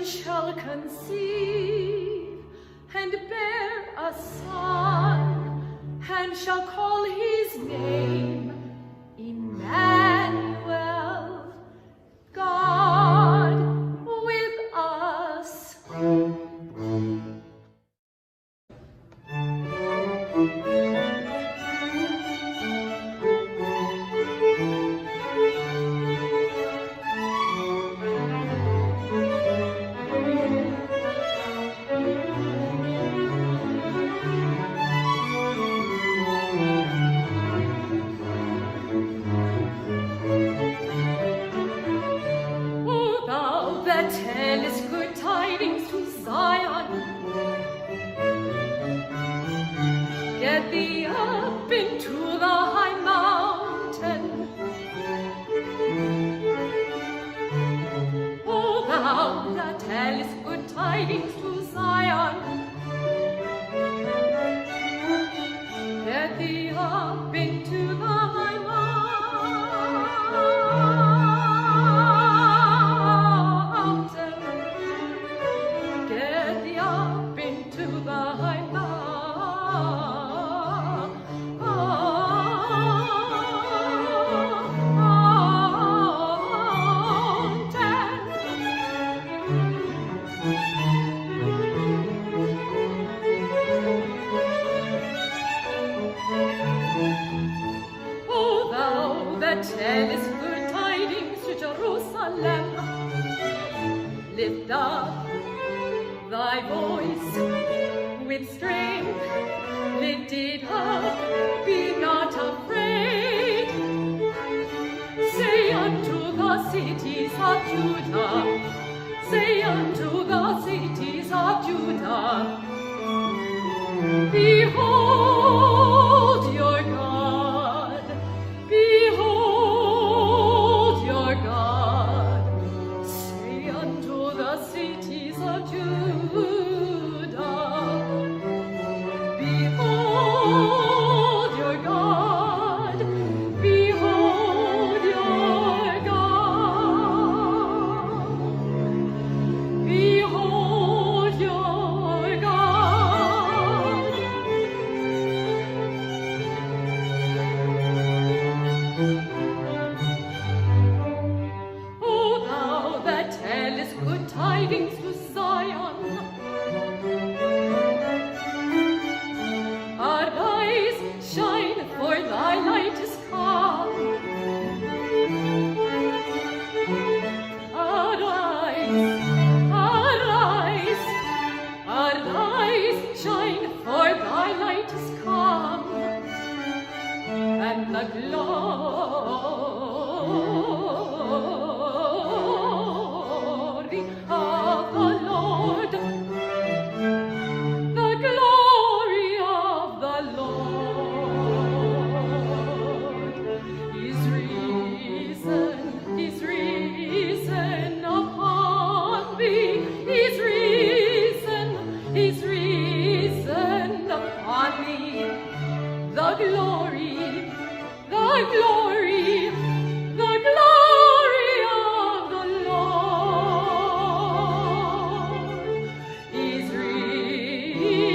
shall conceive and bear a son, and shall call his name Emmanuel, God with us. Tellest good tidings to Zion, get thee up into the high mountain. O thou that tellest good tidings to Zion, get thee up into the high mountain. Tellest good tidings to Jerusalem, lift up thy voice with strength, lift it up, be not afraid. Say unto the cities of Judah, say unto the cities of Judah, behold your God, behold your God. Say unto the cities of Judah, behold your God, behold your God, behold your God. O thou that tellest good tidings to Zion, arise, shine, for thy light is come. Arise, arise, arise, shine, for thy light is come, and the glory of the Lord, the glory of the Lord is risen upon thee, is risen upon thee. The glory, the glory, the glory of the Lord is risen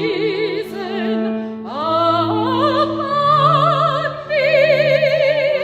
upon thee.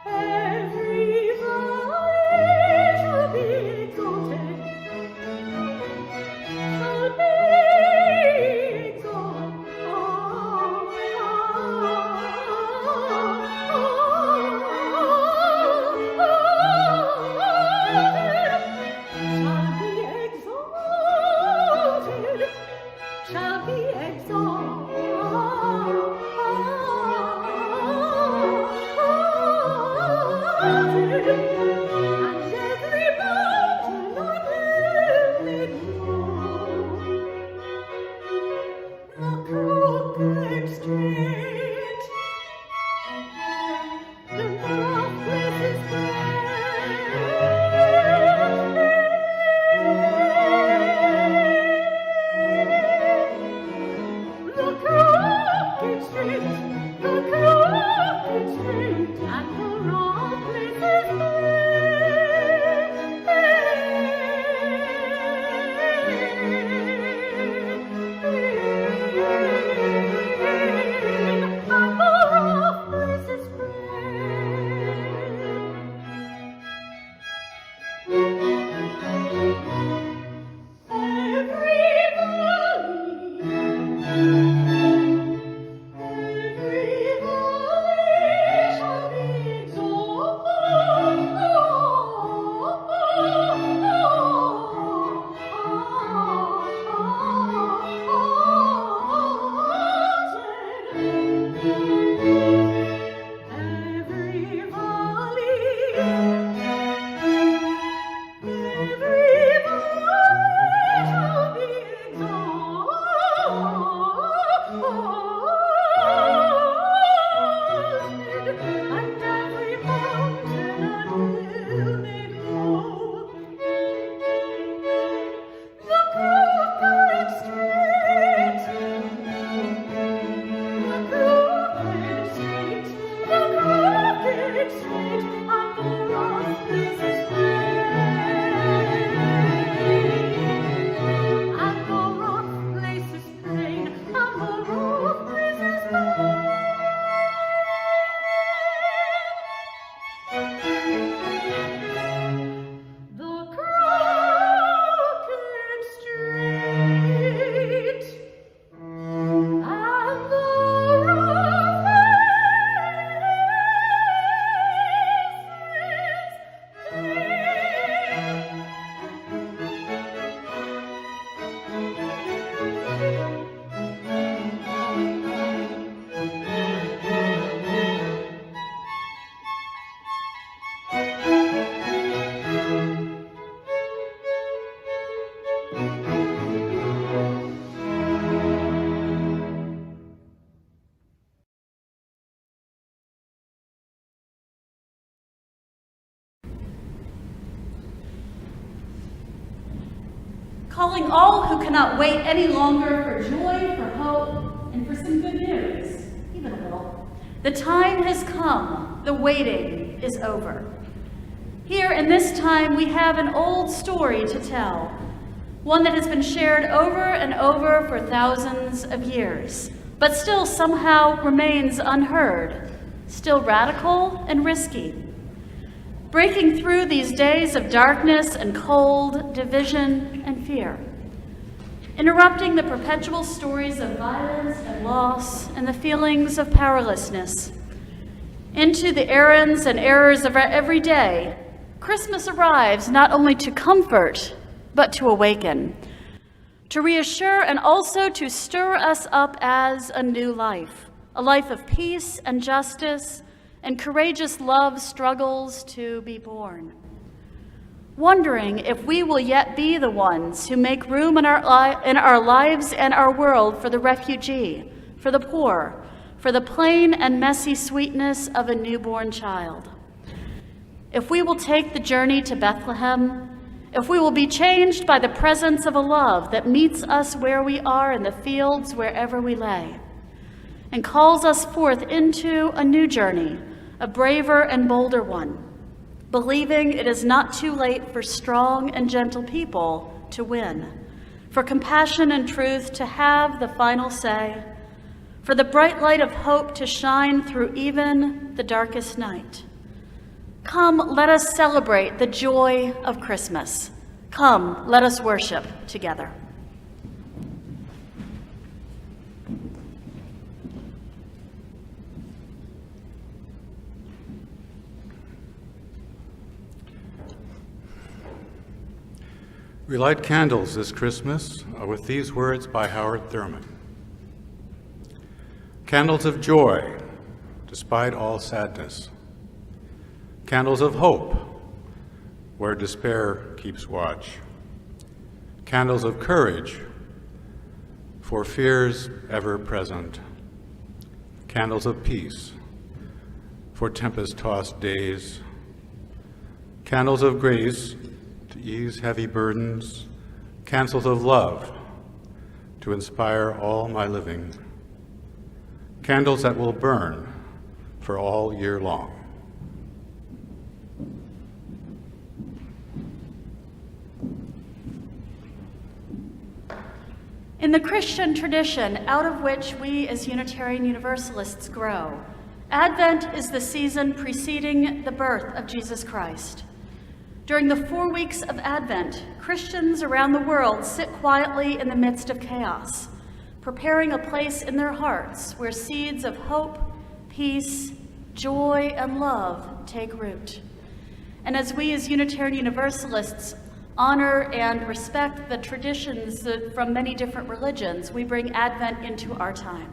Every valley shall be calling all who cannot wait any longer for joy, for hope, and for some good news, even a little. The time has come. The waiting is over. Here in this time, we have an old story to tell, one that has been shared over and over for thousands of years, but still somehow remains unheard, still radical and risky. Breaking through these days of darkness and cold, division and fear. Interrupting the perpetual stories of violence and loss and the feelings of powerlessness. Into the errands and errors of our every day, Christmas arrives not only to comfort, but to awaken, to reassure and also to stir us up as a new life, a life of peace and justice and courageous love struggles to be born. Wondering if we will yet be the ones who make room in our lives and our world for the refugee, for the poor, for the plain and messy sweetness of a newborn child. If we will take the journey to Bethlehem, if we will be changed by the presence of a love that meets us where we are in the fields wherever we lay, and calls us forth into a new journey, a braver and bolder one, believing it is not too late for strong and gentle people to win, for compassion and truth to have the final say, for the bright light of hope to shine through even the darkest night. Come, let us celebrate the joy of Christmas. Come, let us worship together. We light candles this Christmas with these words by Howard Thurman. Candles of joy, despite all sadness. Candles of hope, where despair keeps watch. Candles of courage, for fears ever present. Candles of peace, for tempest-tossed days. Candles of grace, to ease heavy burdens. Candles of love, to inspire all my living. Candles that will burn for all year long. In the Christian tradition out of which we as Unitarian Universalists grow, Advent is the season preceding the birth of Jesus Christ. During the 4 weeks of Advent, Christians around the world sit quietly in the midst of chaos, preparing a place in their hearts where seeds of hope, peace, joy, and love take root. And as we as Unitarian Universalists honor and respect the traditions from many different religions, we bring Advent into our time.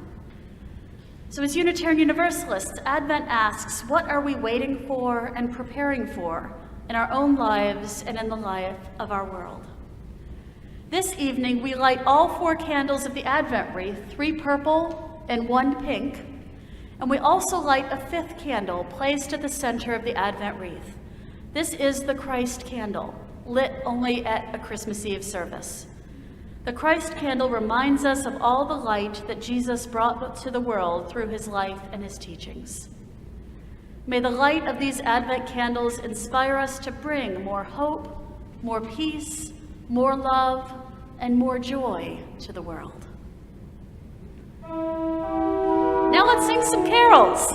So as Unitarian Universalists, Advent asks, what are we waiting for and preparing for in our own lives and in the life of our world? This evening, we light all 4 candles of the Advent wreath, 3 purple and 1 pink, and we also light a 5th candle placed at the center of the Advent wreath. This is the Christ candle, lit only at a Christmas Eve service. The Christ candle reminds us of all the light that Jesus brought to the world through his life and his teachings. May the light of these Advent candles inspire us to bring more hope, more peace, more love, and more joy to the world. Now let's sing some carols.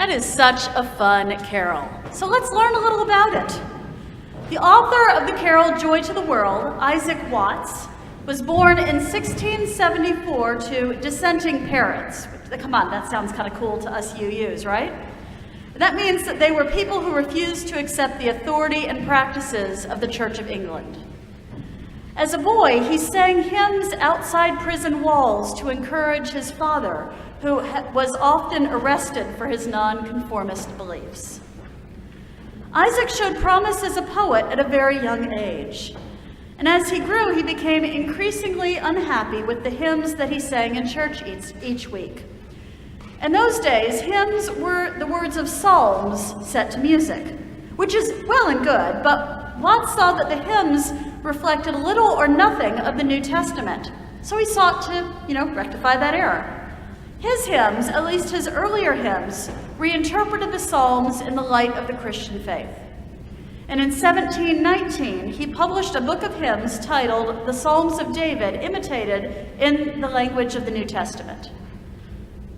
That is such a fun carol. So let's learn a little about it. The author of the carol Joy to the World, Isaac Watts, was born in 1674 to dissenting parents. Come on, that sounds kind of cool to us UUs, right? That means that they were people who refused to accept the authority and practices of the Church of England. As a boy, he sang hymns outside prison walls to encourage his father, who was often arrested for his nonconformist beliefs. Isaac showed promise as a poet at a very young age. And as he grew, he became increasingly unhappy with the hymns that he sang in church each week. In those days, hymns were the words of psalms set to music, which is well and good, but Watts saw that the hymns reflected little or nothing of the New Testament, so he sought to, rectify that error. His hymns, at least his earlier hymns, reinterpreted the Psalms in the light of the Christian faith. And in 1719, he published a book of hymns titled The Psalms of David, imitated in the language of the New Testament.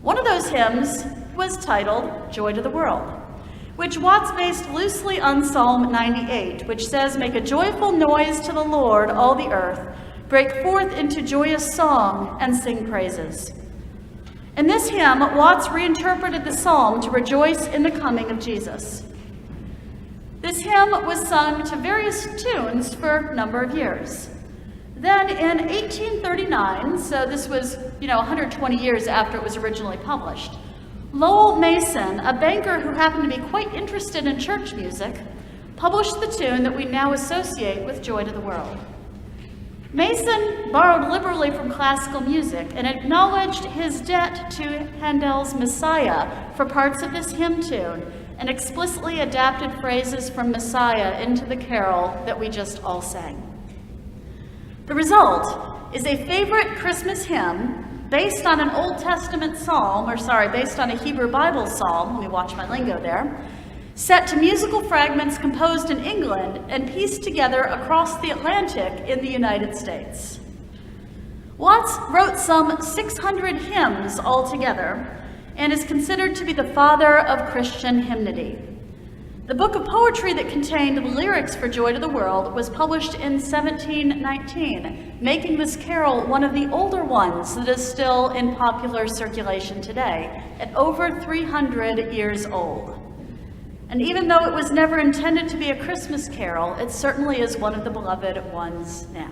One of those hymns was titled Joy to the World, which Watts based loosely on Psalm 98, which says, "Make a joyful noise to the Lord, all the earth. Break forth into joyous song and sing praises." In this hymn, Watts reinterpreted the psalm to rejoice in the coming of Jesus. This hymn was sung to various tunes for a number of years. Then in 1839, so this was, 120 years after it was originally published, Lowell Mason, a banker who happened to be quite interested in church music, published the tune that we now associate with Joy to the World. Mason borrowed liberally from classical music and acknowledged his debt to Handel's Messiah for parts of this hymn tune, and explicitly adapted phrases from Messiah into the carol that we just all sang. The result is a favorite Christmas hymn based on an Old Testament psalm, based on a Hebrew Bible psalm, let me watch my lingo there, set to musical fragments composed in England and pieced together across the Atlantic in the United States. Watts wrote some 600 hymns altogether, and is considered to be the father of Christian hymnody. The book of poetry that contained the lyrics for Joy to the World was published in 1719, making this carol one of the older ones that is still in popular circulation today, at over 300 years old. And even though it was never intended to be a Christmas carol, it certainly is one of the beloved ones now.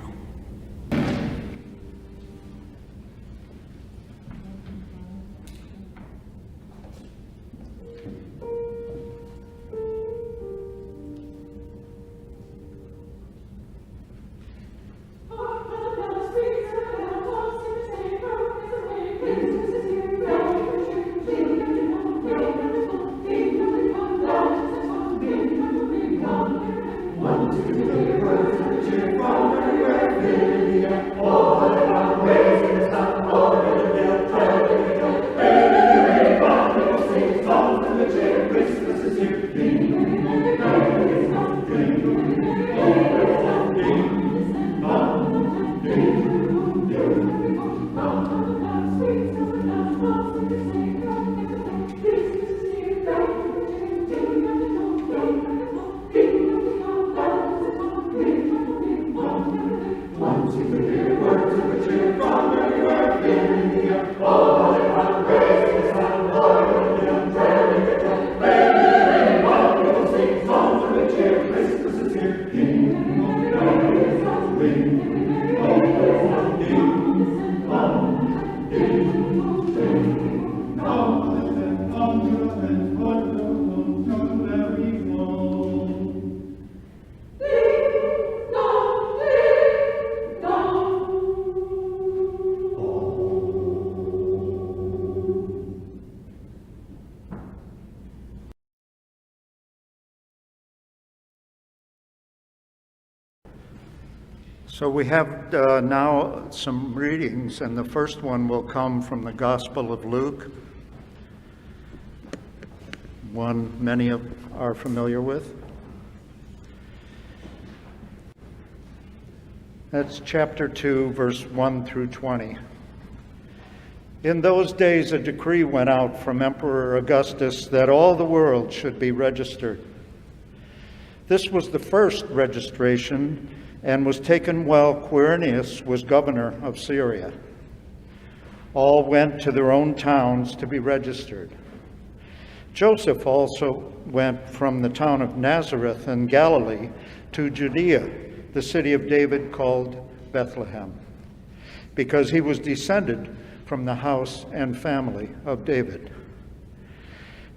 So we have now some readings, and the first one will come from the Gospel of Luke, one many are familiar with. That's chapter 2, verse 1 through 20. In those days, a decree went out from Emperor Augustus that all the world should be registered. This was the first registration and was taken while Quirinius was governor of Syria. All went to their own towns to be registered. Joseph also went from the town of Nazareth in Galilee to Judea, the city of David called Bethlehem, because he was descended from the house and family of David.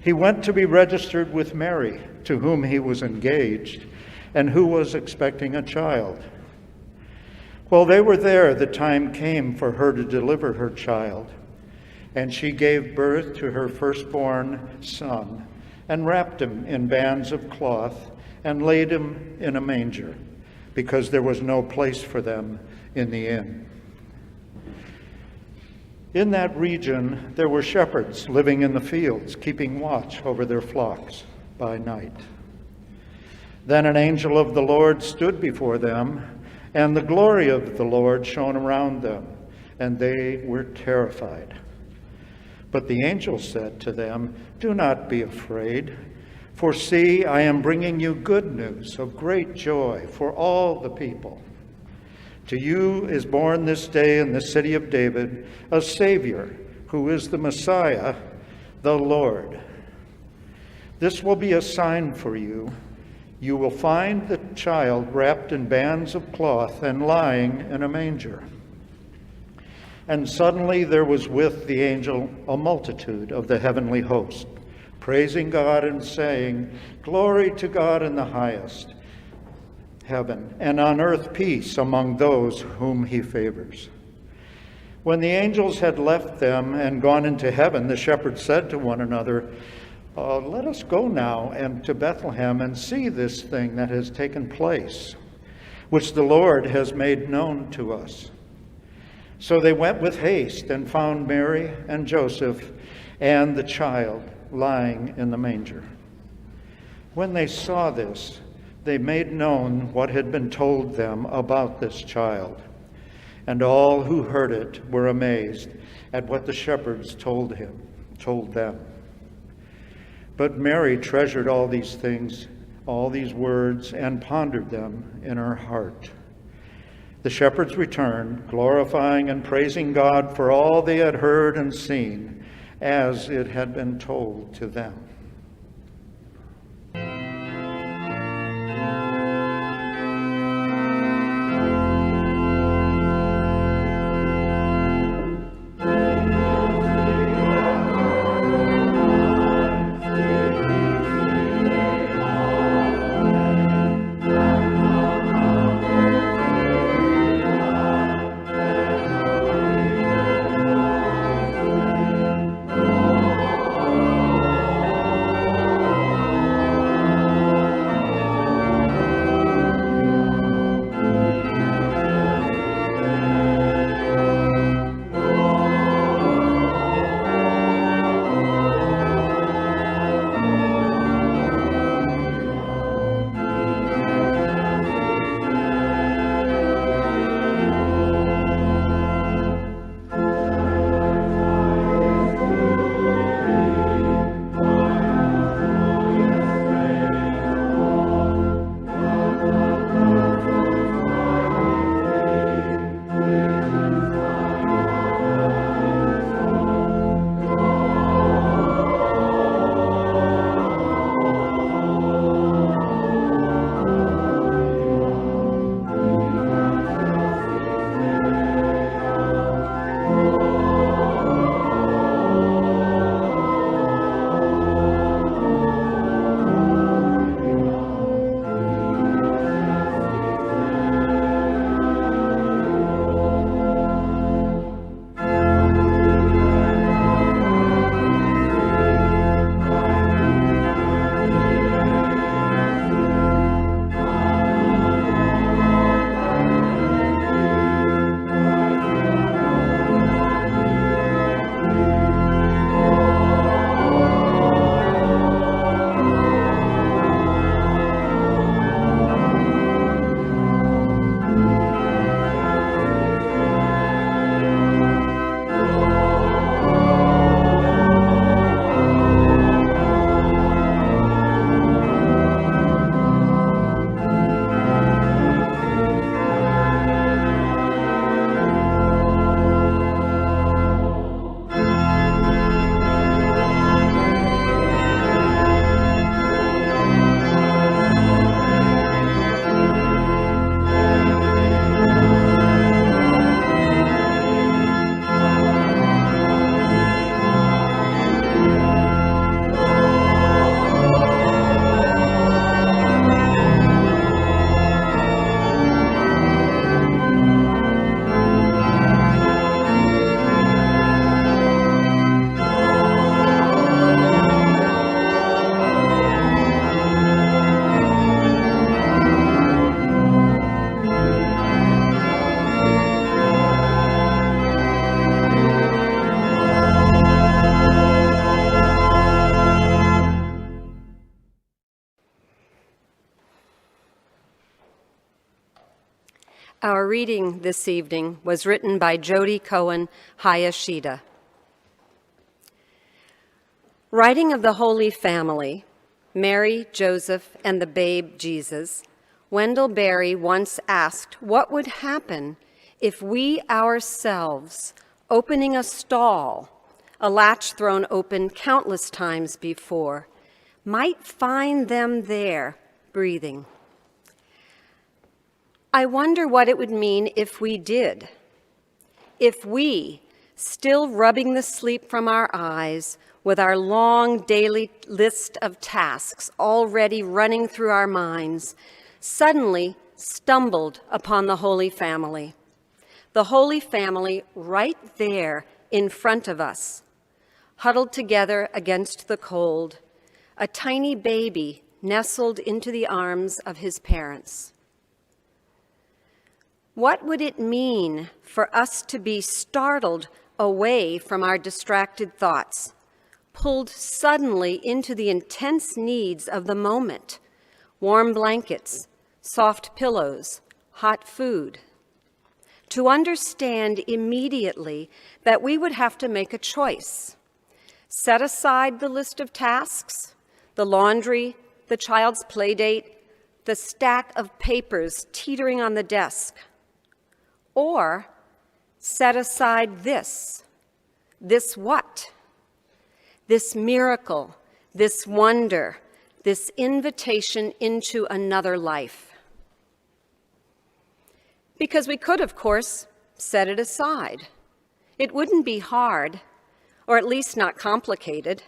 He went to be registered with Mary, to whom he was engaged, and who was expecting a child. While they were there, the time came for her to deliver her child, and she gave birth to her firstborn son, and wrapped him in bands of cloth, and laid him in a manger, because there was no place for them in the inn. In that region, there were shepherds living in the fields, keeping watch over their flocks by night. Then an angel of the Lord stood before them, and the glory of the Lord shone around them, and they were terrified. But the angel said to them, "Do not be afraid, for see, I am bringing you good news of great joy for all the people. To you is born this day in the city of David a Savior, who is the Messiah, the Lord. This will be a sign for you. You will find the child wrapped in bands of cloth and lying in a manger." And suddenly there was with the angel a multitude of the heavenly host, praising God and saying, "Glory to God in the highest heaven, and on earth peace among those whom he favors." When the angels had left them and gone into heaven, the shepherds said to one another, "Let us go now and to Bethlehem and see this thing that has taken place, which the Lord has made known to us." So they went with haste and found Mary and Joseph and the child lying in the manger. When they saw this, they made known what had been told them about this child. And all who heard it were amazed at what the shepherds told them. But Mary treasured all these things, all these words, and pondered them in her heart. The shepherds returned, glorifying and praising God for all they had heard and seen, as it had been told to them. reading this evening was written by Jody Cohen Hayashida. Writing of the Holy Family, Mary, Joseph, and the babe Jesus, Wendell Berry once asked what would happen if we ourselves, opening a stall, a latch thrown open countless times before, might find them there, breathing. I wonder what it would mean if we did. If we, still rubbing the sleep from our eyes, with our long daily list of tasks already running through our minds, suddenly stumbled upon the Holy Family. The Holy Family right there in front of us, huddled together against the cold, a tiny baby nestled into the arms of his parents. What would it mean for us to be startled away from our distracted thoughts, pulled suddenly into the intense needs of the moment, warm blankets, soft pillows, hot food, to understand immediately that we would have to make a choice, set aside the list of tasks, the laundry, the child's play date, the stack of papers teetering on the desk, or set aside this what? This miracle, this wonder, this invitation into another life. Because we could, of course, set it aside. It wouldn't be hard, or at least not complicated.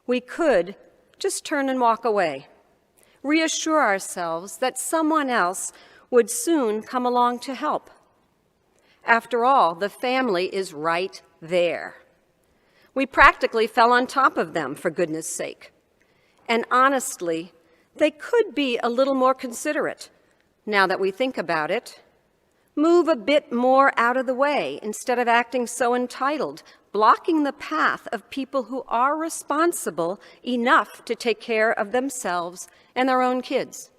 We could just turn and walk away, reassure ourselves that someone else would soon come along to help. After all, the family is right there. We practically fell on top of them, for goodness sake. And honestly, they could be a little more considerate, now that we think about it. Move a bit more out of the way instead of acting so entitled, blocking the path of people who are responsible enough to take care of themselves and their own kids.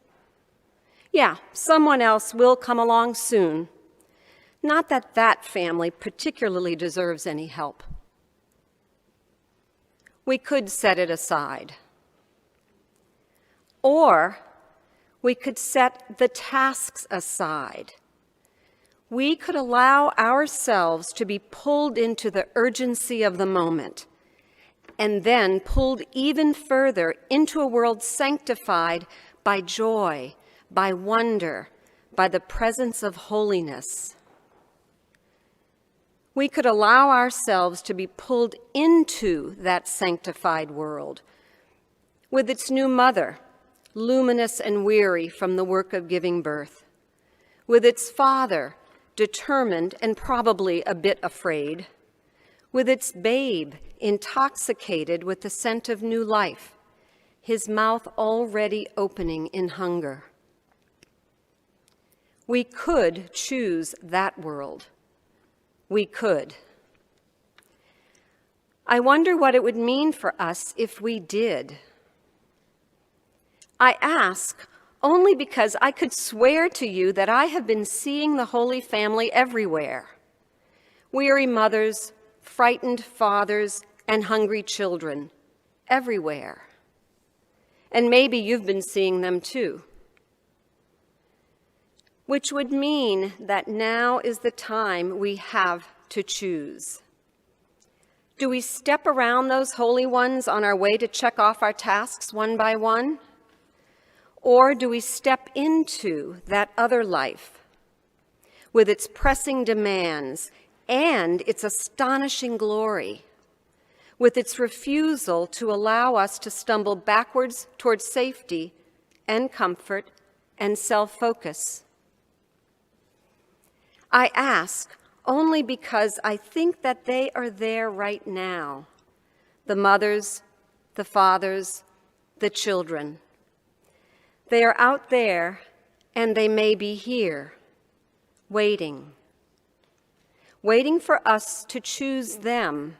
Yeah, someone else will come along soon. Not that that family particularly deserves any help. We could set it aside. Or we could set the tasks aside. We could allow ourselves to be pulled into the urgency of the moment, and then pulled even further into a world sanctified by joy, by wonder, by the presence of holiness. We could allow ourselves to be pulled into that sanctified world with its new mother, luminous and weary from the work of giving birth, with its father, determined and probably a bit afraid, with its babe intoxicated with the scent of new life, his mouth already opening in hunger. We could choose that world. We could. I wonder what it would mean for us if we did. I ask only because I could swear to you that I have been seeing the Holy Family everywhere. Weary mothers, frightened fathers, and hungry children, everywhere. And maybe you've been seeing them too. Which would mean that now is the time we have to choose. Do we step around those holy ones on our way to check off our tasks one by one? Or do we step into that other life with its pressing demands and its astonishing glory, with its refusal to allow us to stumble backwards towards safety and comfort and self-focus? I ask only because I think that they are there right now, the mothers, the fathers, the children. They are out there, and they may be here, waiting for us to choose them,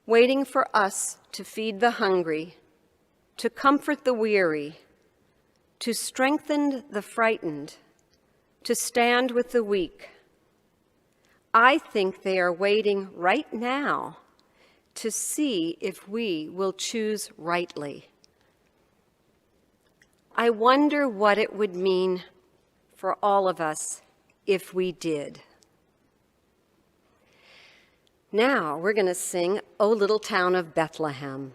waiting for us to feed the hungry, to comfort the weary, to strengthen the frightened, to stand with the weak. I think they are waiting right now to see if we will choose rightly. I wonder what it would mean for all of us if we did. Now we're going to sing O Little Town of Bethlehem.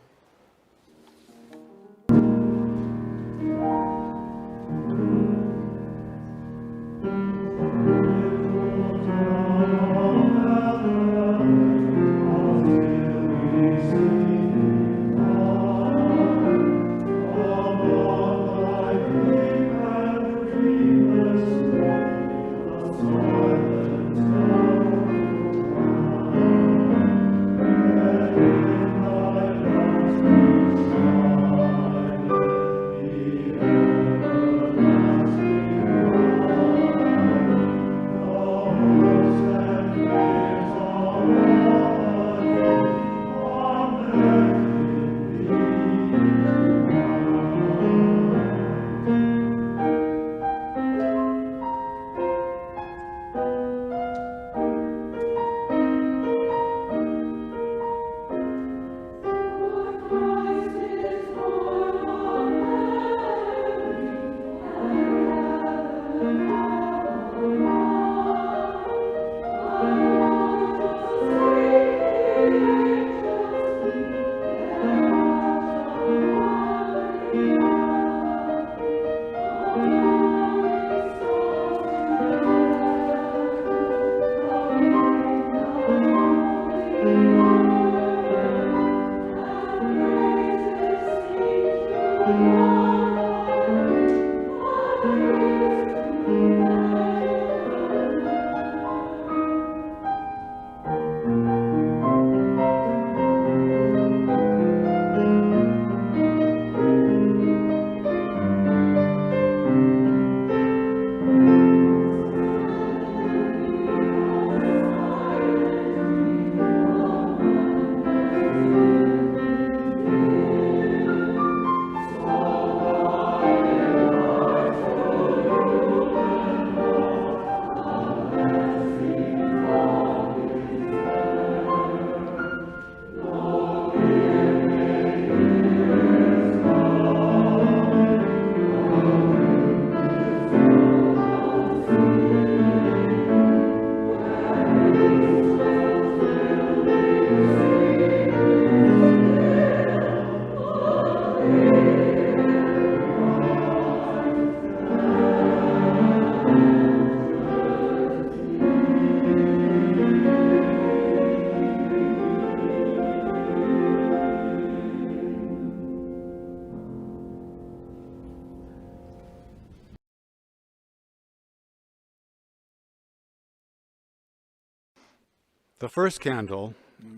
The first candle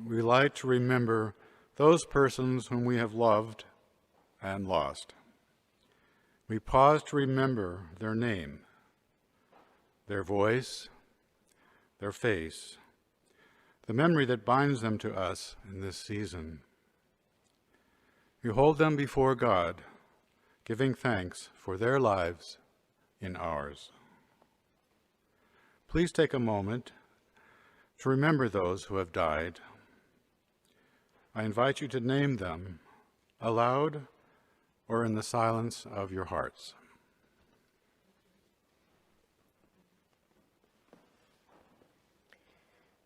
we light to remember those persons whom we have loved and lost. We pause to remember their name, their voice, their face, the memory that binds them to us in this season. We hold them before God, giving thanks for their lives in ours. Please take a moment to remember those who have died. I invite you to name them aloud or in the silence of your hearts.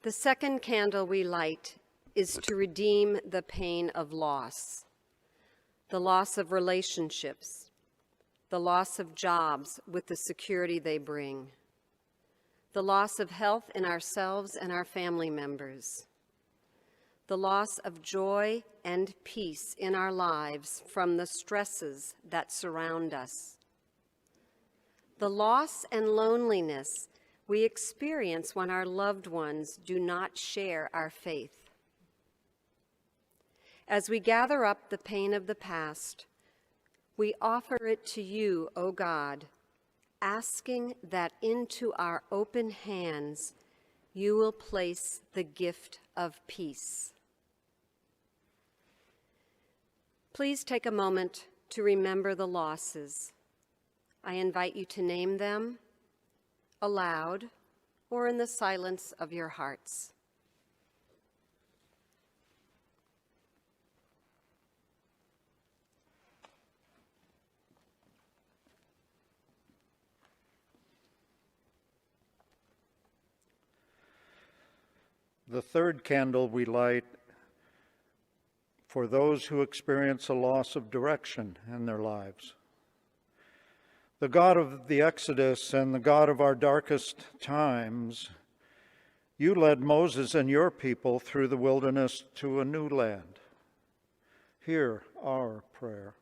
The second candle we light is to redeem the pain of loss, the loss of relationships, the loss of jobs with the security they bring, the loss of health in ourselves and our family members, the loss of joy and peace in our lives from the stresses that surround us, the loss and loneliness we experience when our loved ones do not share our faith. As we gather up the pain of the past, we offer it to you, O God, asking that into our open hands you will place the gift of peace. Please take a moment to remember the losses. I invite you to name them aloud, or in the silence of your hearts. The third candle we light for those who experience a loss of direction in their lives. The God of the Exodus and the God of our darkest times, you led Moses and your people through the wilderness to a new land. Hear our prayer.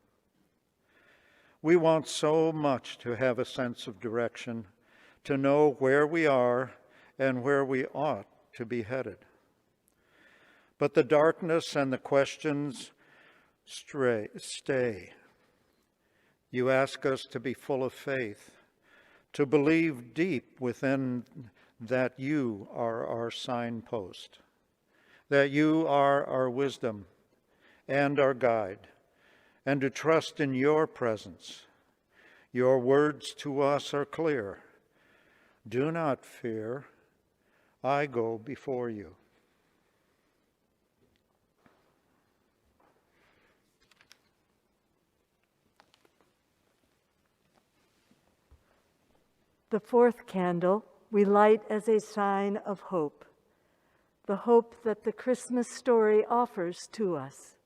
We want so much to have a sense of direction, to know where we are and where we ought to be headed. But the darkness and the questions stay. You ask us to be full of faith, to believe deep within that you are our signpost, that you are our wisdom and our guide, and to trust in your presence. Your words to us are clear. Do not fear. I go before you. The fourth candle we light as a sign of hope, the hope that the Christmas story offers to us.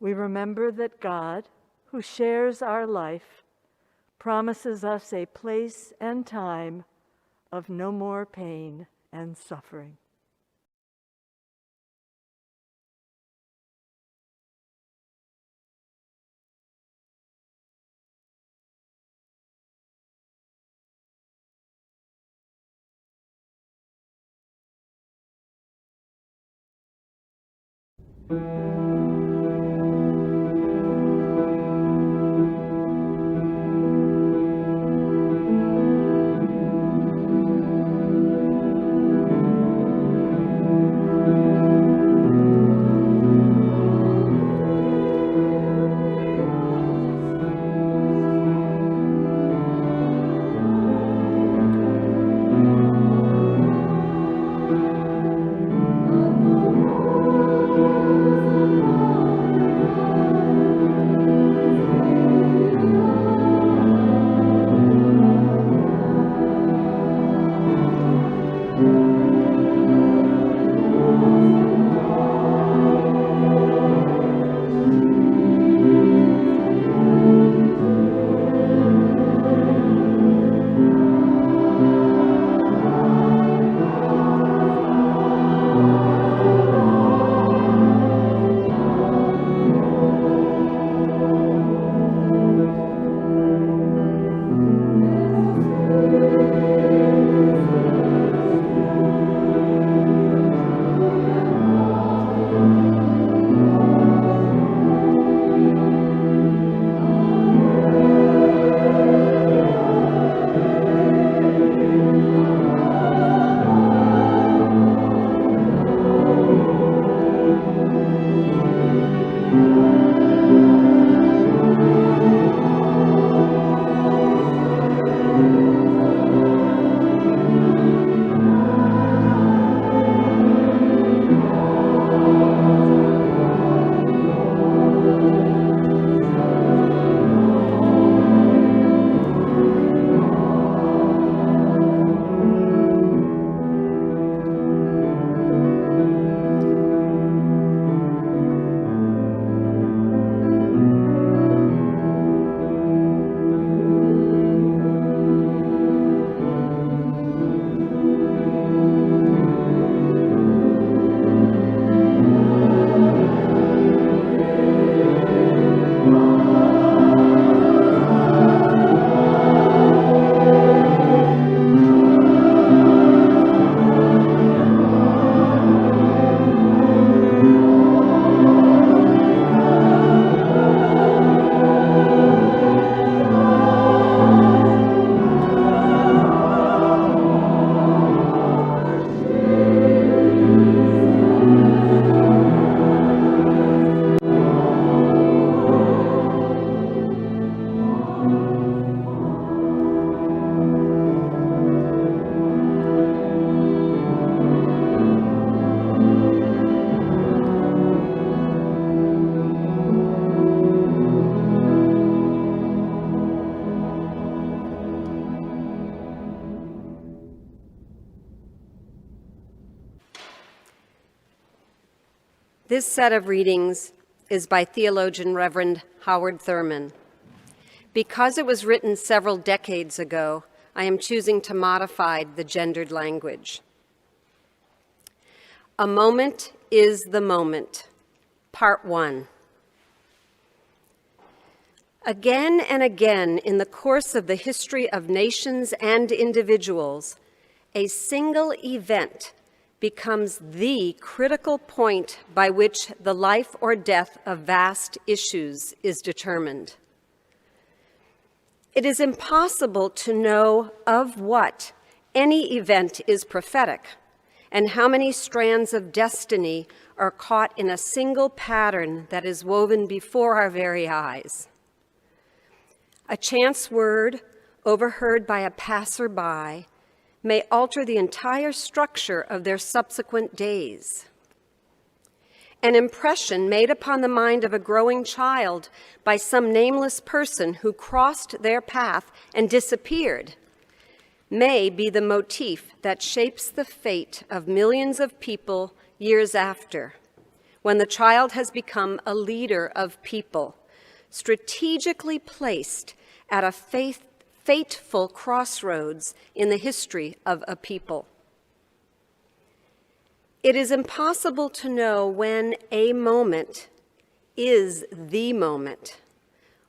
We remember that God, who shares our life, promises us a place and time of no more pain and suffering. Thank you. This set of readings is by theologian Reverend Howard Thurman. Because it was written several decades ago, I am choosing to modify the gendered language. A moment is the moment, Part 1. Again and again in the course of the history of nations and individuals, a single event becomes the critical point by which the life or death of vast issues is determined. It is impossible to know of what any event is prophetic and how many strands of destiny are caught in a single pattern that is woven before our very eyes. A chance word overheard by a passerby may alter the entire structure of their subsequent days. An impression made upon the mind of a growing child by some nameless person who crossed their path and disappeared may be the motif that shapes the fate of millions of people years after, when the child has become a leader of people, strategically placed at a fateful crossroads in the history of a people. It is impossible to know when a moment is the moment,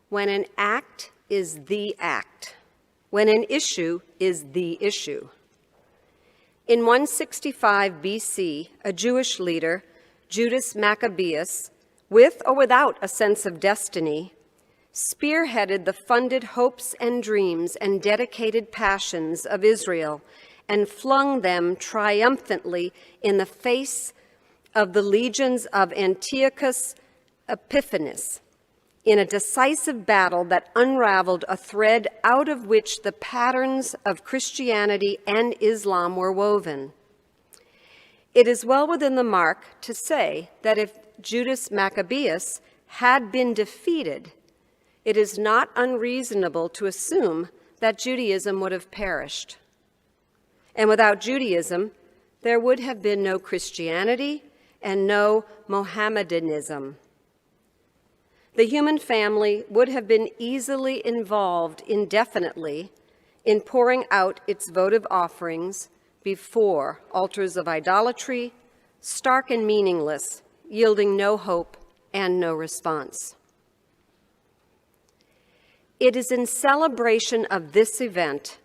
when an act is the act, when an issue is the issue. In 165 BC, a Jewish leader, Judas Maccabeus, with or without a sense of destiny, spearheaded the funded hopes and dreams and dedicated passions of Israel and flung them triumphantly in the face of the legions of Antiochus Epiphanes in a decisive battle that unraveled a thread out of which the patterns of Christianity and Islam were woven. It is well within the mark to say that if Judas Maccabeus had been defeated, it is not unreasonable to assume that Judaism would have perished. And without Judaism, there would have been no Christianity and no Mohammedanism. The human family would have been easily involved indefinitely in pouring out its votive offerings before altars of idolatry, stark and meaningless, yielding no hope and no response. It is in celebration of this event,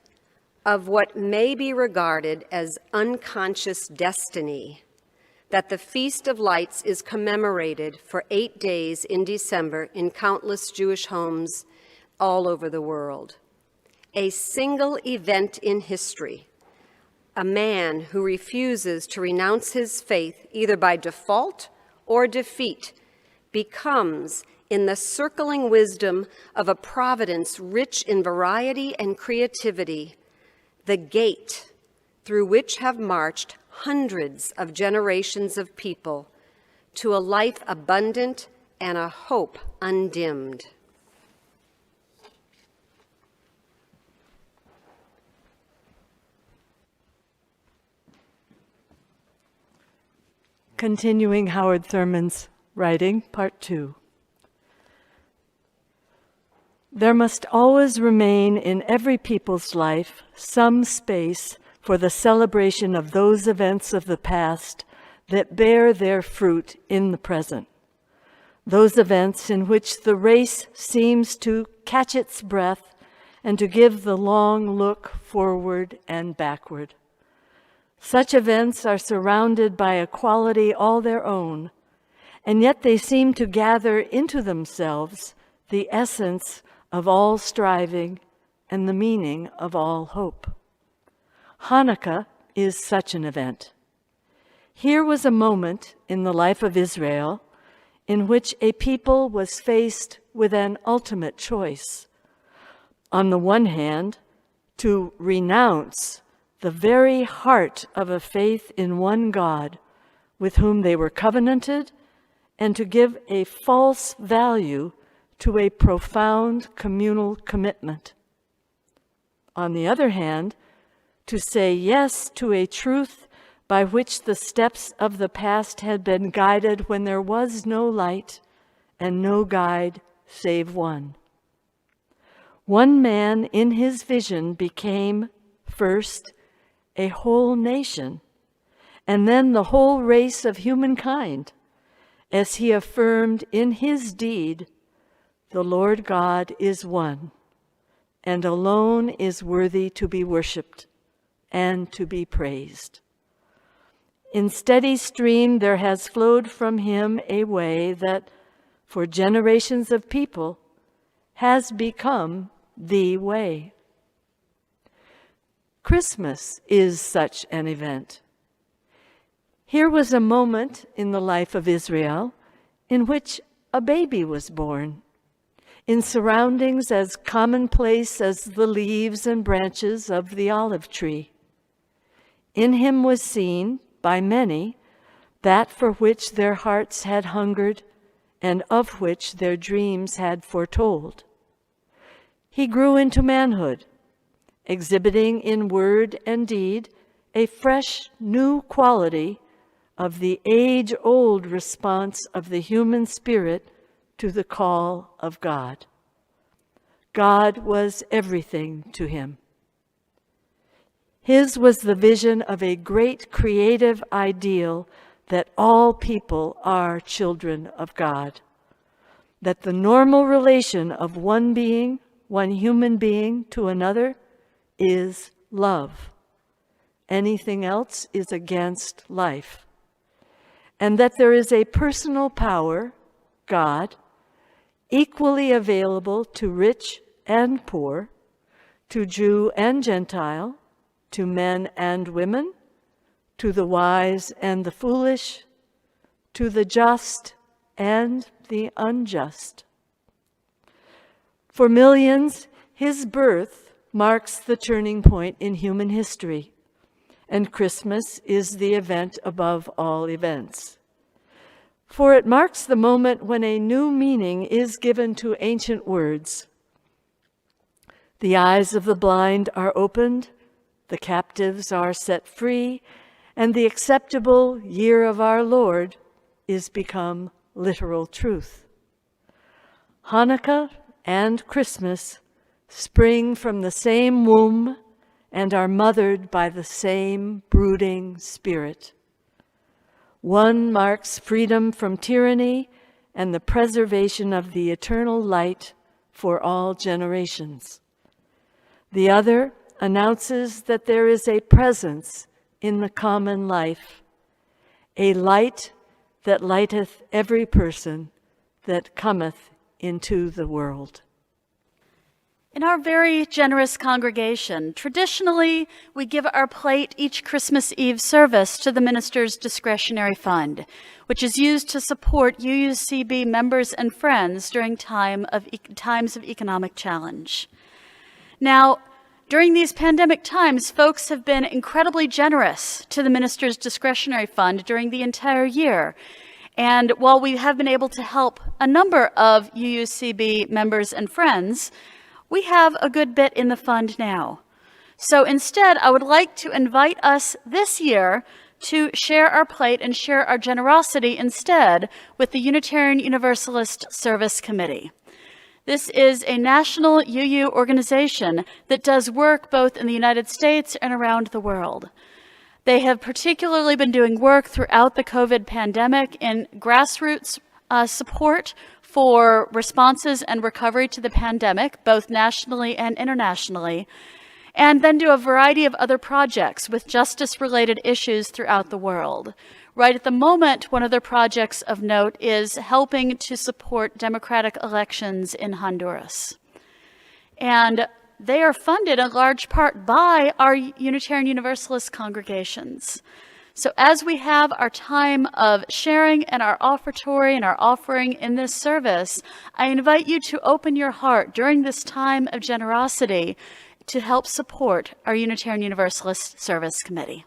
of what may be regarded as unconscious destiny, that the Feast of Lights is commemorated for 8 days in December in countless Jewish homes all over the world. A single event in history, a man who refuses to renounce his faith either by default or defeat, becomes, in the circling wisdom of a providence rich in variety and creativity, the gate through which have marched hundreds of generations of people to a life abundant and a hope undimmed. Continuing Howard Thurman's writing, Part 2. There must always remain in every people's life some space for the celebration of those events of the past that bear their fruit in the present. Those events in which the race seems to catch its breath and to give the long look forward and backward. Such events are surrounded by a quality all their own, and yet they seem to gather into themselves the essence of all striving and the meaning of all hope. Hanukkah is such an event. Here was a moment in the life of Israel in which a people was faced with an ultimate choice. On the one hand, to renounce the very heart of a faith in one God with whom they were covenanted, and to give a false value to a profound communal commitment. On the other hand, to say yes to a truth by which the steps of the past had been guided when there was no light and no guide save one. One man in his vision became, first, a whole nation, and then the whole race of humankind, as he affirmed in his deed, "The Lord God is one, and alone is worthy to be worshipped and to be praised." In steady stream there has flowed from him a way that, for generations of people, has become the way. Christmas is such an event. Here was a moment in the life of Israel in which a baby was born, in surroundings as commonplace as the leaves and branches of the olive tree. In him was seen, by many, that for which their hearts had hungered and of which their dreams had foretold. He grew into manhood, exhibiting in word and deed a fresh, new quality of the age-old response of the human spirit to the call of God. God was everything to him. His was the vision of a great creative ideal that all people are children of God, that the normal relation of one being, one human being to another, is love. Anything else is against life. And that there is a personal power, God, equally available to rich and poor, to Jew and Gentile, to men and women, to the wise and the foolish, to the just and the unjust. For millions, his birth marks the turning point in human history, and Christmas is the event above all events. For it marks the moment when a new meaning is given to ancient words. The eyes of the blind are opened, the captives are set free, and the acceptable year of our Lord is become literal truth. Hanukkah and Christmas spring from the same womb and are mothered by the same brooding spirit. One marks freedom from tyranny and the preservation of the eternal light for all generations. The other announces that there is a presence in the common life, a light that lighteth every person that cometh into the world. In our very generous congregation, traditionally, we give our plate each Christmas Eve service to the minister's discretionary fund, which is used to support UUCB members and friends during times of economic challenge. Now, during these pandemic times, folks have been incredibly generous to the minister's discretionary fund during the entire year. And while we have been able to help a number of UUCB members and friends, we have a good bit in the fund now. So instead, I would like to invite us this year to share our plate and share our generosity instead with the Unitarian Universalist Service Committee. This is a national UU organization that does work both in the United States and around the world. They have particularly been doing work throughout the COVID pandemic in grassroots support for responses and recovery to the pandemic, both nationally and internationally, and then do a variety of other projects with justice-related issues throughout the world. Right at the moment, one of their projects of note is helping to support democratic elections in Honduras. And they are funded in large part by our Unitarian Universalist congregations. So as we have our time of sharing and our offertory and our offering in this service, I invite you to open your heart during this time of generosity to help support our Unitarian Universalist Service Committee.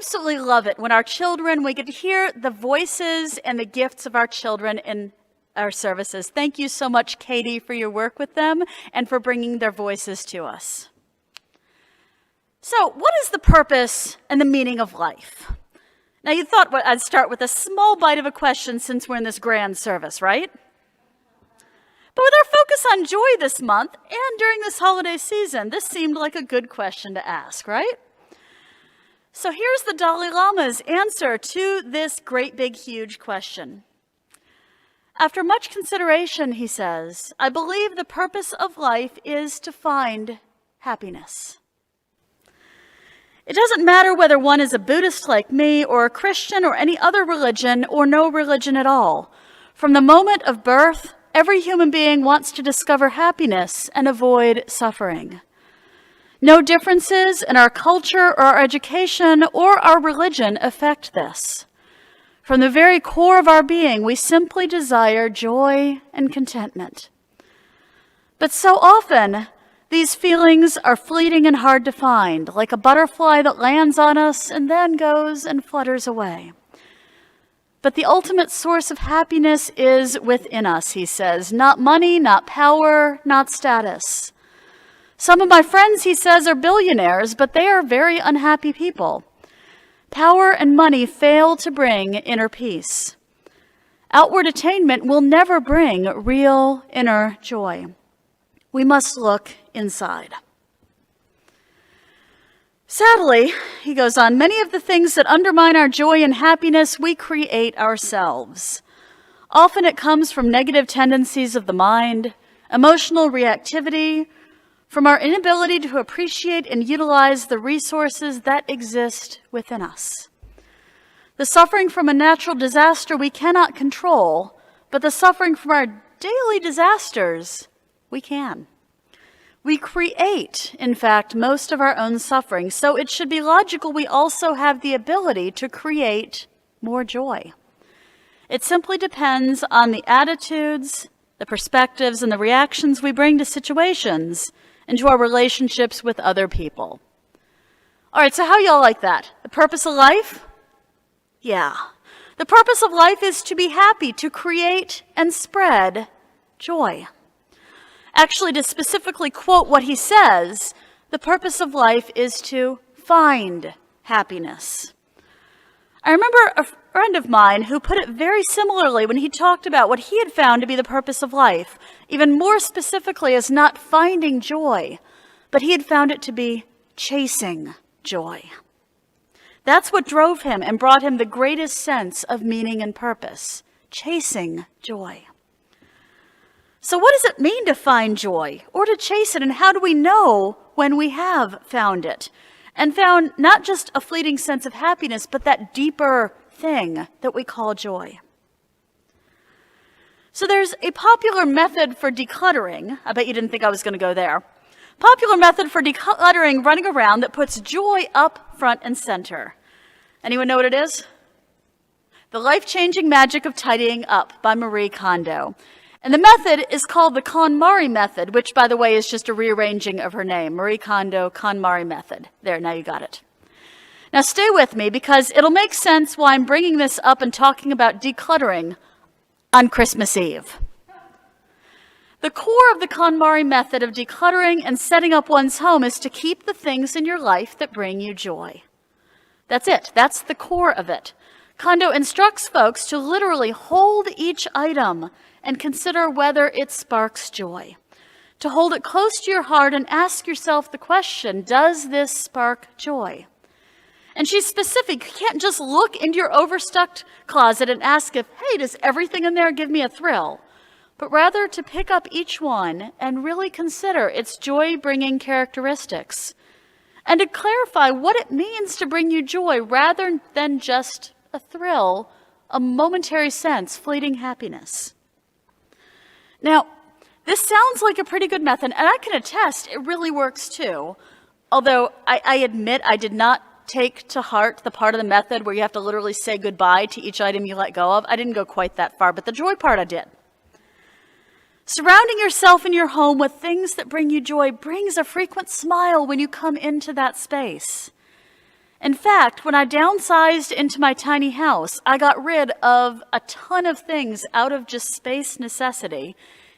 absolutely love it when we get to hear the voices and the gifts of our children in our services. Thank you so much, Katie, for your work with them and for bringing their voices to us. So, what is the purpose and the meaning of life? Now, you thought I'd start with a small bite of a question since we're in this grand service, right? But with our focus on joy this month and during this holiday season, this seemed like a good question to ask, right? So here's the Dalai Lama's answer to this great, big, huge question. After much consideration, he says, I believe the purpose of life is to find happiness. It doesn't matter whether one is a Buddhist like me or a Christian or any other religion or no religion at all. From the moment of birth, every human being wants to discover happiness and avoid suffering. No differences in our culture or our education or our religion affect this. From the very core of our being, we simply desire joy and contentment. But so often, these feelings are fleeting and hard to find, like a butterfly that lands on us and then goes and flutters away. But the ultimate source of happiness is within us, he says, not money, not power, not status. Some of my friends, he says, are billionaires, but they are very unhappy people. Power and money fail to bring inner peace. Outward attainment will never bring real inner joy. We must look inside. Sadly, he goes on, many of the things that undermine our joy and happiness we create ourselves. Often it comes from negative tendencies of the mind, emotional reactivity, from our inability to appreciate and utilize the resources that exist within us. The suffering from a natural disaster we cannot control, but the suffering from our daily disasters we can. We create, in fact, most of our own suffering, so it should be logical we also have the ability to create more joy. It simply depends on the attitudes, the perspectives, and the reactions we bring to situations and to our relationships with other people. All right, so how y'all like that? The purpose of life? Yeah. The purpose of life is to be happy, to create and spread joy. Actually, to specifically quote what he says, the purpose of life is to find happiness. I remember a friend of mine who put it very similarly when he talked about what he had found to be the purpose of life, even more specifically as not finding joy, but he had found it to be chasing joy. That's what drove him and brought him the greatest sense of meaning and purpose, chasing joy. So what does it mean to find joy or to chase it, and how do we know when we have found it? And found not just a fleeting sense of happiness, but that deeper thing that we call joy. So there's a popular method for decluttering. I bet you didn't think I was going to go there. Popular method for decluttering running around that puts joy up front and center. Anyone know what it is? The Life-Changing Magic of Tidying Up by Marie Kondo. And the method is called the KonMari method, which, by the way, is just a rearranging of her name. Marie Kondo, KonMari method. There, now you got it. Now stay with me, because it'll make sense why I'm bringing this up and talking about decluttering on Christmas Eve. The core of the KonMari method of decluttering and setting up one's home is to keep the things in your life that bring you joy. That's it. That's the core of it. Kondo instructs folks to literally hold each item and consider whether it sparks joy. To hold it close to your heart and ask yourself the question, does this spark joy? And she's specific. You can't just look into your overstuffed closet and ask if, hey, does everything in there give me a thrill? But rather to pick up each one and really consider its joy-bringing characteristics. And to clarify what it means to bring you joy rather than just a thrill, a momentary sense, fleeting happiness. Now, this sounds like a pretty good method, and I can attest it really works too. Although I admit I did not take to heart the part of the method where you have to literally say goodbye to each item you let go of. I didn't go quite that far, but the joy part I did. Surrounding yourself in your home with things that bring you joy brings a frequent smile when you come into that space. In fact, when I downsized into my tiny house, I got rid of a ton of things out of just space necessity,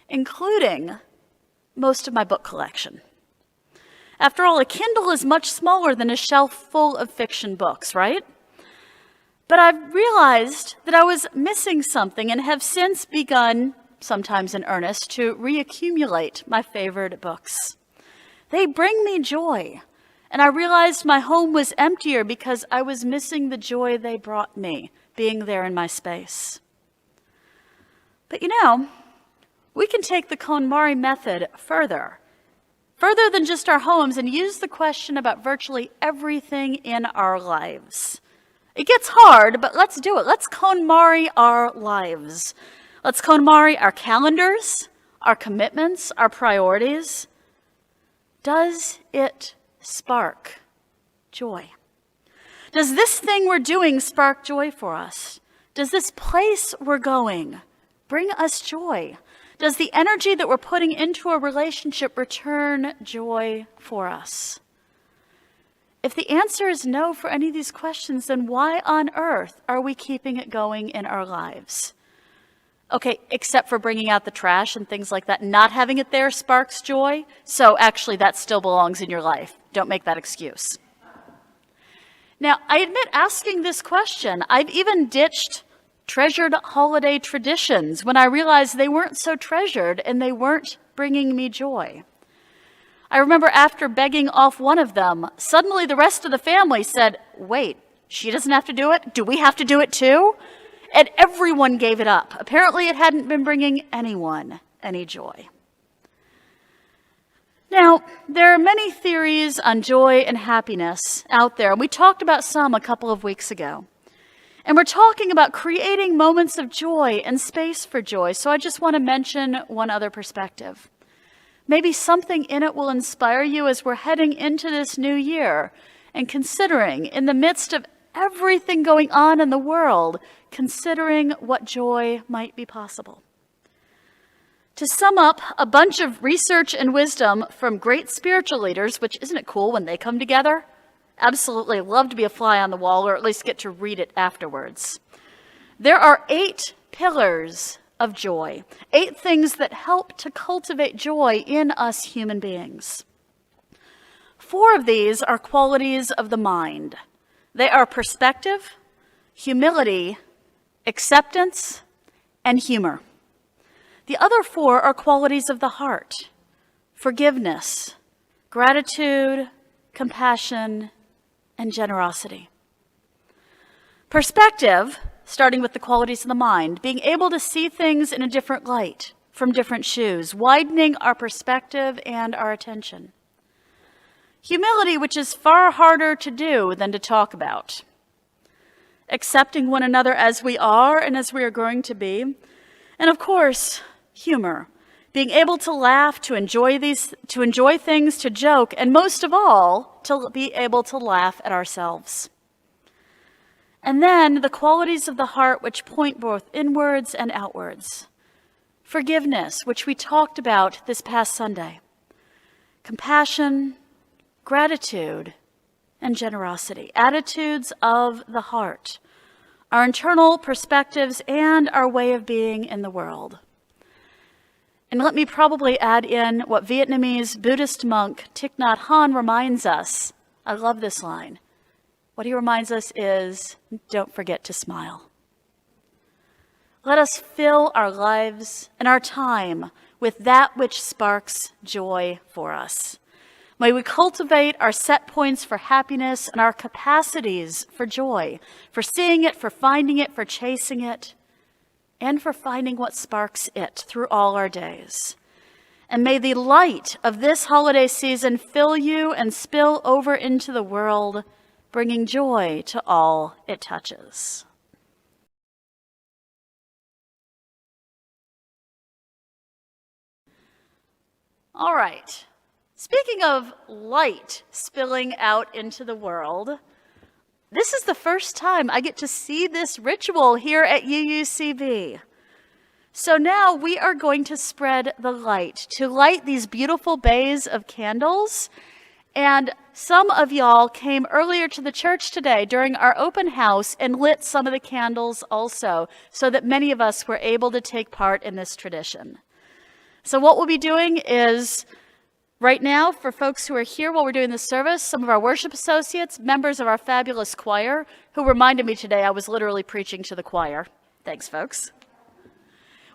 including most of my book collection. After all, a Kindle is much smaller than a shelf full of fiction books, right? But I've realized that I was missing something and have since begun, sometimes in earnest, to reaccumulate my favorite books. They bring me joy, and I realized my home was emptier because I was missing the joy they brought me, being there in my space. But we can take the KonMari method further than just our homes, and use the question about virtually everything in our lives. It gets hard, but let's do it. Let's KonMari our lives. Let's KonMari our calendars, our commitments, our priorities. Does it spark joy? Does this thing we're doing spark joy for us? Does this place we're going bring us joy? Does the energy that we're putting into a relationship return joy for us? If the answer is no for any of these questions, then why on earth are we keeping it going in our lives? Okay, except for bringing out the trash and things like that. Not having it there sparks joy, so actually that still belongs in your life. Don't make that excuse. Now, I admit asking this question, I've even ditched treasured holiday traditions when I realized they weren't so treasured and they weren't bringing me joy. I remember after begging off one of them, suddenly the rest of the family said, wait, she doesn't have to do it? Do we have to do it too? And everyone gave it up. Apparently it hadn't been bringing anyone any joy. Now, there are many theories on joy and happiness out there. We talked about some a couple of weeks ago. And we're talking about creating moments of joy and space for joy. So I just want to mention one other perspective. Maybe something in it will inspire you as we're heading into this new year and considering, in the midst of everything going on in the world, considering what joy might be possible. To sum up, a bunch of research and wisdom from great spiritual leaders, which isn't it cool when they come together? Absolutely love to be a fly on the wall, or at least get to read it afterwards. There are 8 pillars of joy, 8 things that help to cultivate joy in us human beings. 4 of these are qualities of the mind. They are perspective, humility, acceptance, and humor. The other 4 are qualities of the heart: forgiveness, gratitude, compassion, and generosity. Perspective, starting with the qualities of the mind, being able to see things in a different light, from different shoes, widening our perspective and our attention. Humility, which is far harder to do than to talk about. Accepting one another as we are and as we are growing to be. And of course, humor, being able to laugh, to enjoy things, to joke, and most of all, to be able to laugh at ourselves. And then the qualities of the heart which point both inwards and outwards. Forgiveness, which we talked about this past Sunday. Compassion, gratitude, and generosity. Attitudes of the heart. Our internal perspectives and our way of being in the world. And let me probably add in what Vietnamese Buddhist monk Thich Nhat Hanh reminds us. I love this line. What he reminds us is, don't forget to smile. Let us fill our lives and our time with that which sparks joy for us. May we cultivate our set points for happiness and our capacities for joy, for seeing it, for finding it, for chasing it, and for finding what sparks it through all our days. And may the light of this holiday season fill you and spill over into the world, bringing joy to all it touches. All right. Speaking of light spilling out into the world, this is the first time I get to see this ritual here at UUCB. So now we are going to spread the light, to light these beautiful bays of candles. And some of y'all came earlier to the church today during our open house and lit some of the candles also, so that many of us were able to take part in this tradition. So what we'll be doing is, right now, for folks who are here while we're doing this service, some of our worship associates, members of our fabulous choir, who reminded me today I was literally preaching to the choir. Thanks, folks.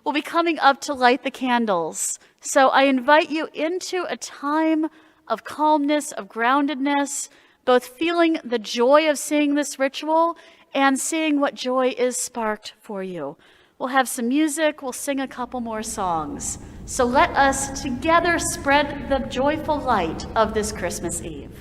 We'll be coming up to light the candles. So I invite you into a time of calmness, of groundedness, both feeling the joy of seeing this ritual and seeing what joy is sparked for you. We'll have some music, we'll sing a couple more songs. So let us together spread the joyful light of this Christmas Eve.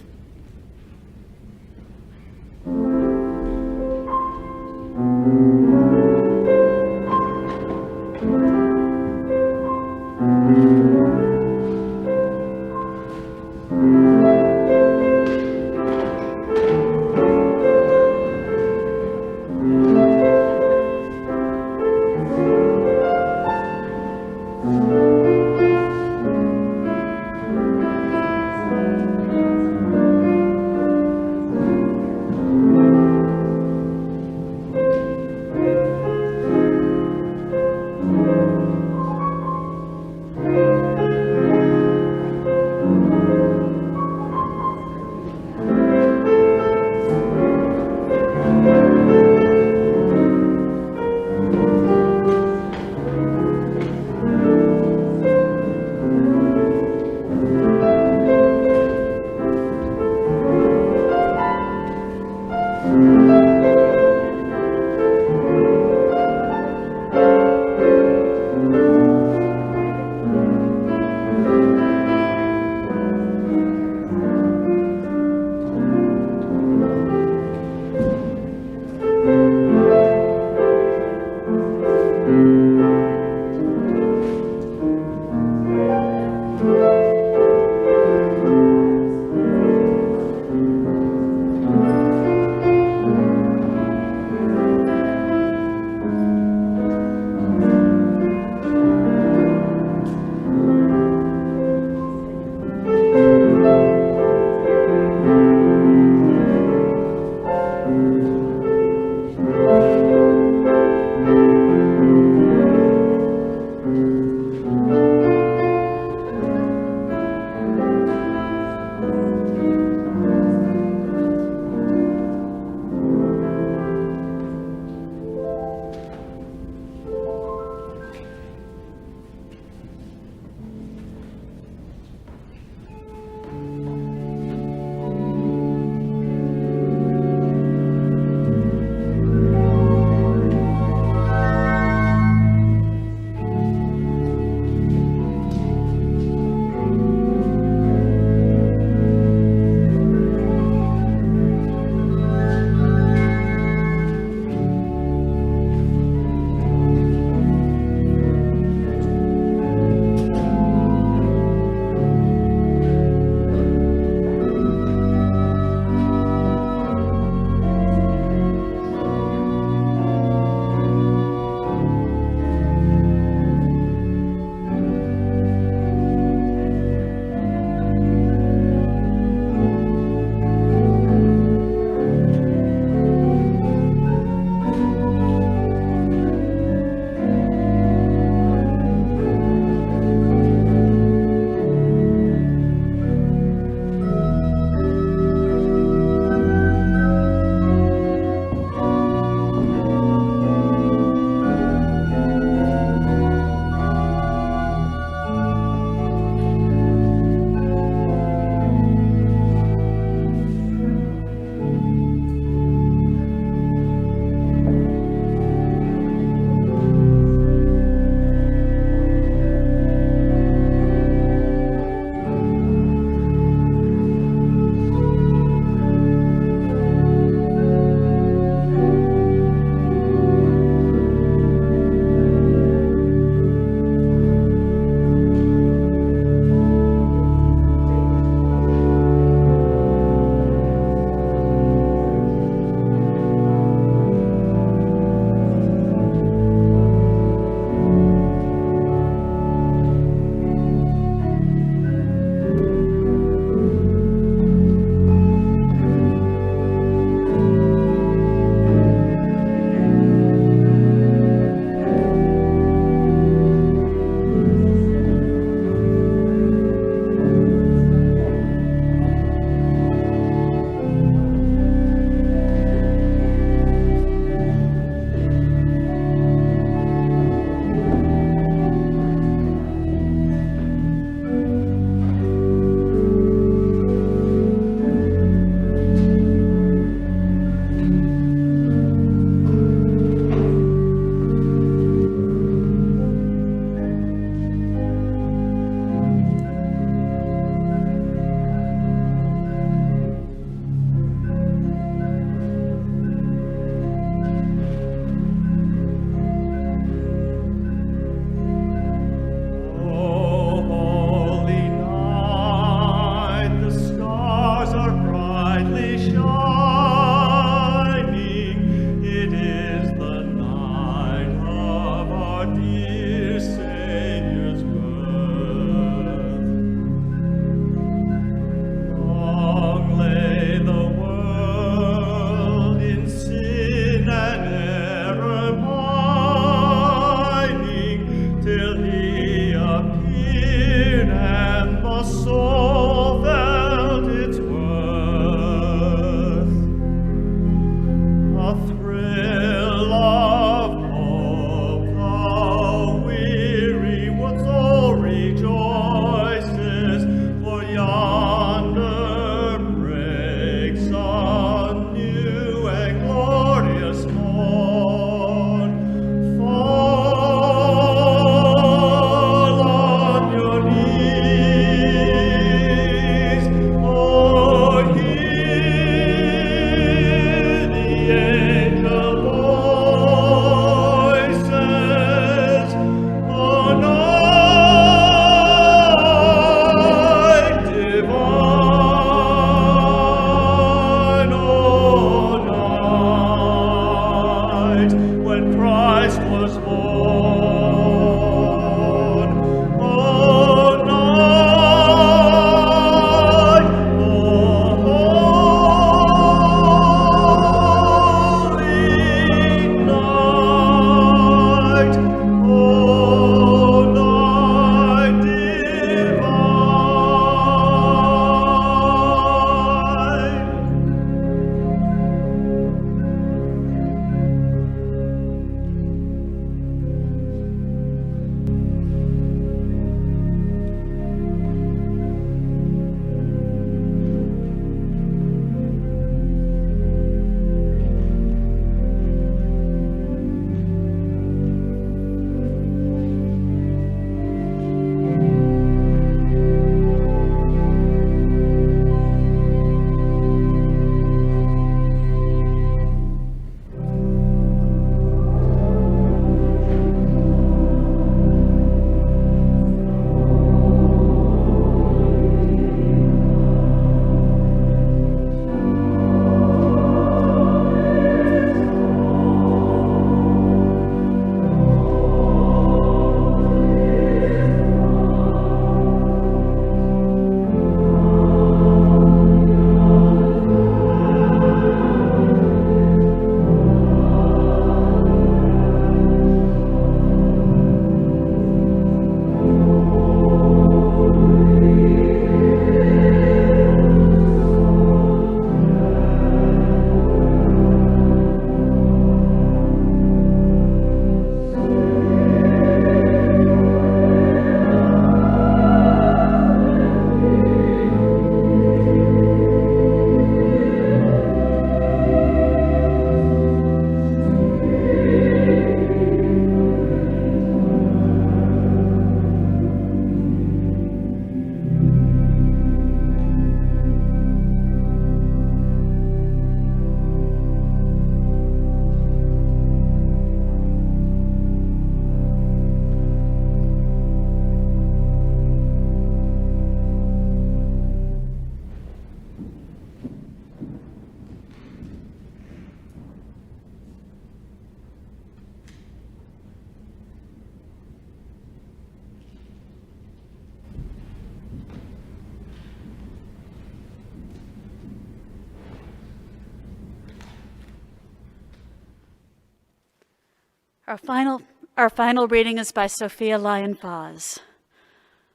Our final reading is by Sophia Lyon-Faz.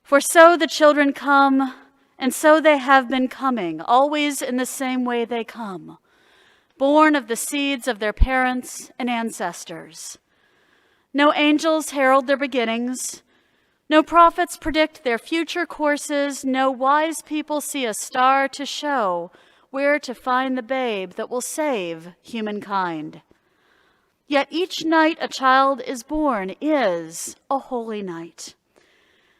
For so the children come, and so they have been coming, always in the same way they come, born of the seeds of their parents and ancestors. No angels herald their beginnings, no prophets predict their future courses, no wise people see a star to show where to find the babe that will save humankind. Yet each night a child is born is a holy night.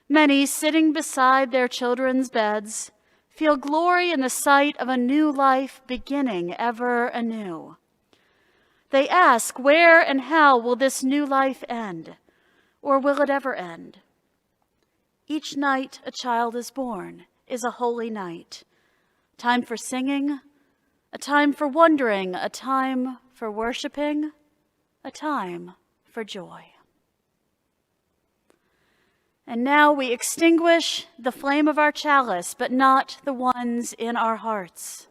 Many, sitting beside their children's beds, feel glory in the sight of a new life beginning ever anew. They ask, where and how will this new life end, or will it ever end? Each night a child is born is a holy night. Time for singing, a time for wondering, a time for worshiping, a time for joy. And now we extinguish the flame of our chalice, but not the ones in our hearts.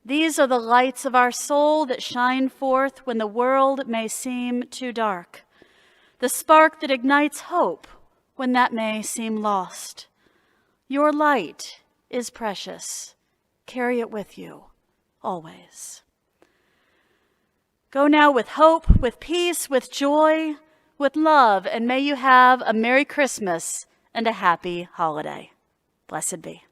These are the lights of our soul that shine forth when the world may seem too dark, the spark that ignites hope when that may seem lost. Your light is precious. Carry it with you always. Go now with hope, with peace, with joy, with love, and may you have a Merry Christmas and a happy holiday. Blessed be.